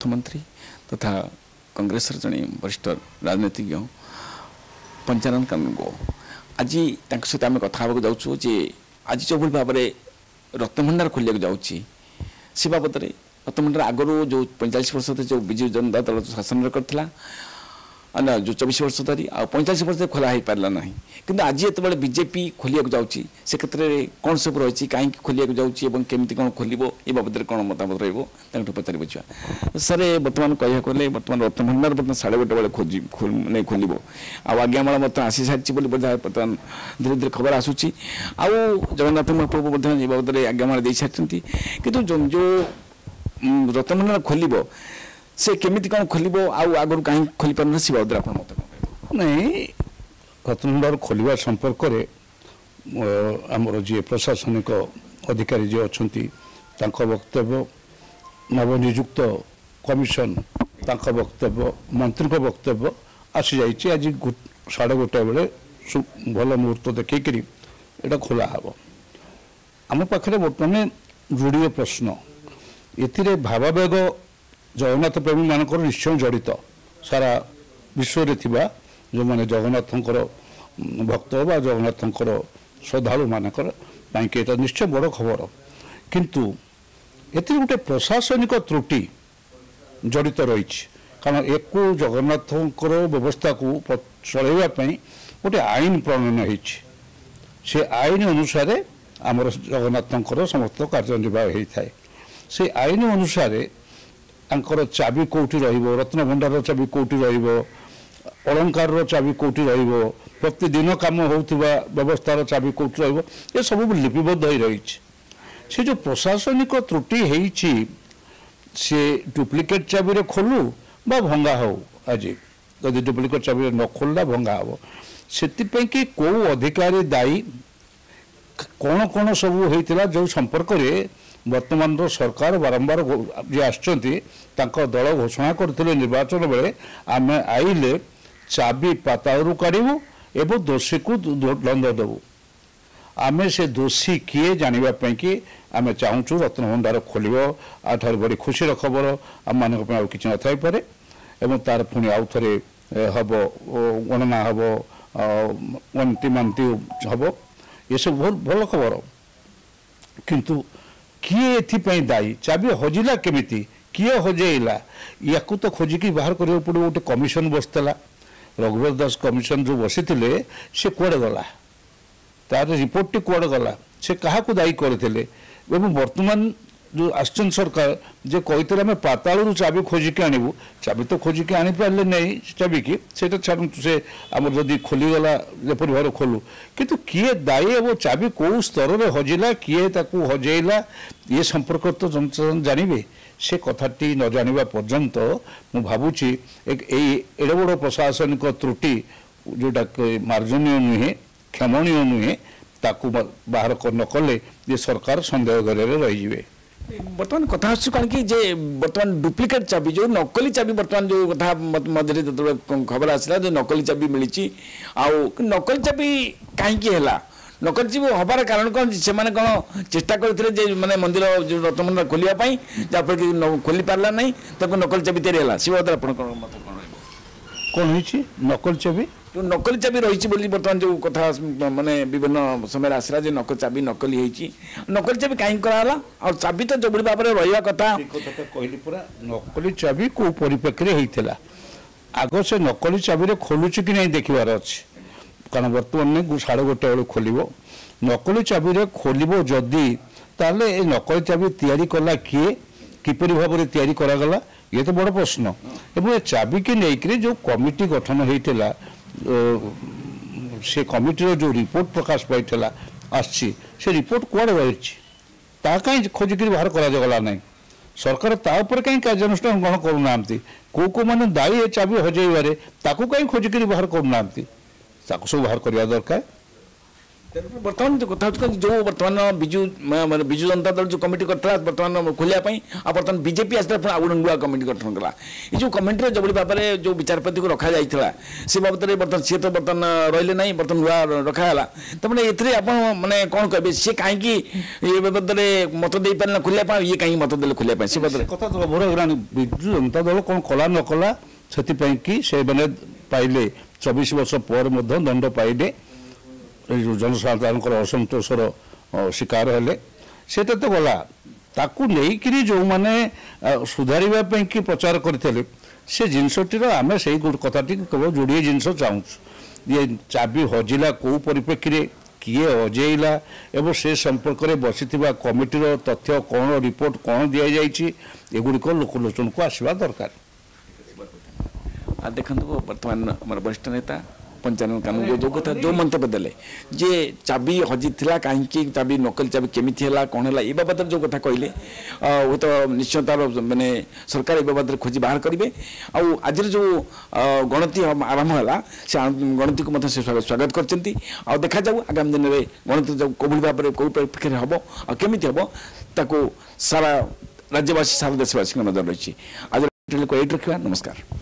अर्थमंत्री तथा कांग्रेस जड़े वरिष्ठ राजनीतिज्ञ पंचानन कानूनगो आज सहित आम कथा जाऊँ जे आज जो भाव में रत्नभंडार खोलिया जाऊँगी से बाबद रत्नभंडार आगु जो 45 वर्ष जो विजु जनता दल शासन करता ना जो 24 वर्ष धरी आ 45 वर्ष खोला हो पारा ना कि आज ये बीजेपी खोलिया जाऊँगी से क्षेत्र में कौन सब रही कहीं खोलिया जाऊँगी केमी कौन खोल ये बाबद कौन मतामत रही पचार बुझा सर बर्तमान कह गले बर्तमान रत्नभंडार बर्तमान 8:30 बेले खोजी खोल आज्ञामाला बर्तमान आसी सारी बर्तमान धीरे धीरे खबर आसूसी आउ जगन्नाथ महाप्रभु ये बाबद आज्ञामाला दे सारी कि जो रत्नभंडार खोल से केमिति कौन खोल आगु कहीं खोली पार से बाबद आप मत नहीं रत्नभंडार खोलिया संपर्क में आमर जी प्रशासनिक अधिकारी जी अच्छा वक्तव्य नवनियुक्त कमिशन वक्तव्य मंत्री वक्तव्य आसी जाइए आज 1:30 बेले भल मुहूर्त देखिकी यहाँ खोला हम आम पाखे बर्तमान जोड़े प्रश्न ए भावावेग जगन्नाथ प्रेमी मानकर निश्चय जड़ित सारा विश्व रे थिबा जो माने जगन्नाथंकर भक्त बा जगन्नाथंकर श्रद्धालु मानकर एटा निश्चय बड़ खबर किंतु एति गोटे प्रशासनिक त्रुटि जड़ित रही कारण एक जगन्नाथंकर व्यवस्था को चलैवा गोटे आईन प्रणयन होइछि से आईन अनुसार आमर जगन्नाथंकर समस्त कार्यनिर्वाह होता है से आईन अनुसार आंकर चाबी कौटी रत्नभंडार चाबी कौटी अलंकार चाबी कौटी प्रतिदिन काम होउथिबा व्यवस्थार चाबी कौटी ये सब लिपिबद्ध हो रही से जो प्रशासनिक त्रुटि होइछि से डुप्लिकेट चाबी रे खोलू बा भंगा हो आज यदि डुप्लिकेट चाबी न खोलला भंगा हो सेतिपै कि को अधिकारी दायी कौन कौन सब होइतिला जो संपर्क रे वर्तमान सरकार बारंबार जे आछंती दल घोषणा करथिले निर्वाचन बेले आम आइले चाबी पाताळू काढिबु एवं दोषी को दंड देबु आम से दोषी किए जानिबा पई कि आम चाहूँ रत्नभंडार खोल आठार बड़ी खुशी खबर आम मान कि न थाई पारे एवं तार पुणी आउ थे हम गणना हम गणती मानती हम ये सब बहुत भल खबर किंतु किए एथि दायी चाबी हजिला केमिति किए हजेला या तो खोजिकी बाहर करिया पड़ो गोटे कमिशन बसला रघुवर दास कमिशन जो बसी से कुआडे गला तार रिपोर्ट टी कुआडे गला से क्या दायी करते वर्तमान जो आसन सरकार जे कही आम पातालू चाबी खोजिकी आणबू चाबी तो खोजिकी आनी पारे नहीं चाबी की सेटा छाड़ से आम जदि खोलीगला जपरी भाव खोलू किंतु किए दायी और चाबी कौ स्तर में हजिला किए ताकू हजेला ये संपर्क तो जनसाधारण जानवे से कथाटी न जाना पर्यंत मु भावुची एड़े बड़ प्रशासनिक त्रुटि जोटा मार्जनीय नुहे क्षमणीय नुहे ताकू बाहर न कले ये सरकार संदेह घर रही बर्तमान कथा कौन कि बर्तमान डुप्लिकेट चाबी जो नकली चाबी बर्तमान जो कथा मध्य खबर आसला जो नकली चाबी मिली नकली चाबी कहीं नकली चाबी हबार कारण कौन से कौन चेष्टा करते माने मंदिर जो रत्नभंडार खोलिया जहाँफल कि खोली पारा ना नकली चाबी तैयारी से बात कौन नकली चाबी जो नकली चाबी रही बर्तमान जो कथा माने विभिन्न समय आसला जो नकली चाबी नकली नकली चाबी कहीं कराला और चाबी तो जो भाव में रहा कथा कहली पूरा नकली चाबी को परिप्रेक्षी होता आग से नकली चाबी खोलुची कि नहीं देखबार अच्छे कारण बर्तमान 1:30 बेले खोल नकली चाबी खोल जदि ताले नकली चाबी तैयारी कला किए किपरि भाव में तैयारी करागला ये तो बड़ प्रश्न एवं चाबी की लेकिन जो कमिटी गठन होता से कमिटी जो रिपोर्ट प्रकाश पाई आसी से रिपोर्ट कुआड़े बाहरी कहीं खोजिकी बाहर करागला ना सरकार तापर कहीं कार्यानुष्ठान ग्रहण करूना कौ मैंने दायी चाबी हजेबारे कहीं खोजिकी बाहर करूना सब बाहर करवा दरकार बर्तमान जो कथा जो बर्तमान बिजु माने बिजु जनता दल जो कमिटी करता बर्तमान खोलिया बर्तमान बीजेपी आसला पुणी आउ नुआ कमिटी गठन कला ये जो कमिटी जो भाव में जो विचारपति को रखा जाइଥିଲା से बाबद बर्तमान सी तो बर्तमान रही ना बर्तमान नुआ रखाला तमें ये आप मैंने कौन कहे सी कहीं ये बाबद मत दे पारे खोलिया ये कहीं मत देले खोलिया से बाबद कथा तो भर गलानी बिजु जनता दल कौन कला न कला से मैंने पाइले 24 वर्ष पर दंड पाइले जनसाधारण असंतोषर शिकार हेले से तो गला ताकू नहीं जो मैंने सुधार कि प्रचार करते से जिनसटीर आम से कथा केवल जोड़े जिनस चाहूँ ये चाबी हजिला कौ परिप्रेक्षी किए हजेला एवं से संपर्क में बसी कमिटीर तथ्य कौन रिपोर्ट कौन दि जागुड़िक लोकलोचन को आसवा दरकार देखो बर्तमान आम वरिष्ठ नेता पंचायत कानून जो कथा जो मंतव्य देले जे चाबी हजी थिला कहीं चाबी नकल चाबी केमी है कौन है ये बाबद जो कथा कहले वो तो निश्चय तार मैंने सरकार ये बाबद खोजी बाहर करेंगे आज जो गणति आरंभ है से गणति को स्वागत कर देखा जाऊ आगामी दिन में गणति जो कौ भाव में कौ परिप्रेक्षी में हम आमि हम सारा राज्यवासी सारा देशवासी नजर रही आज ये रखा नमस्कार।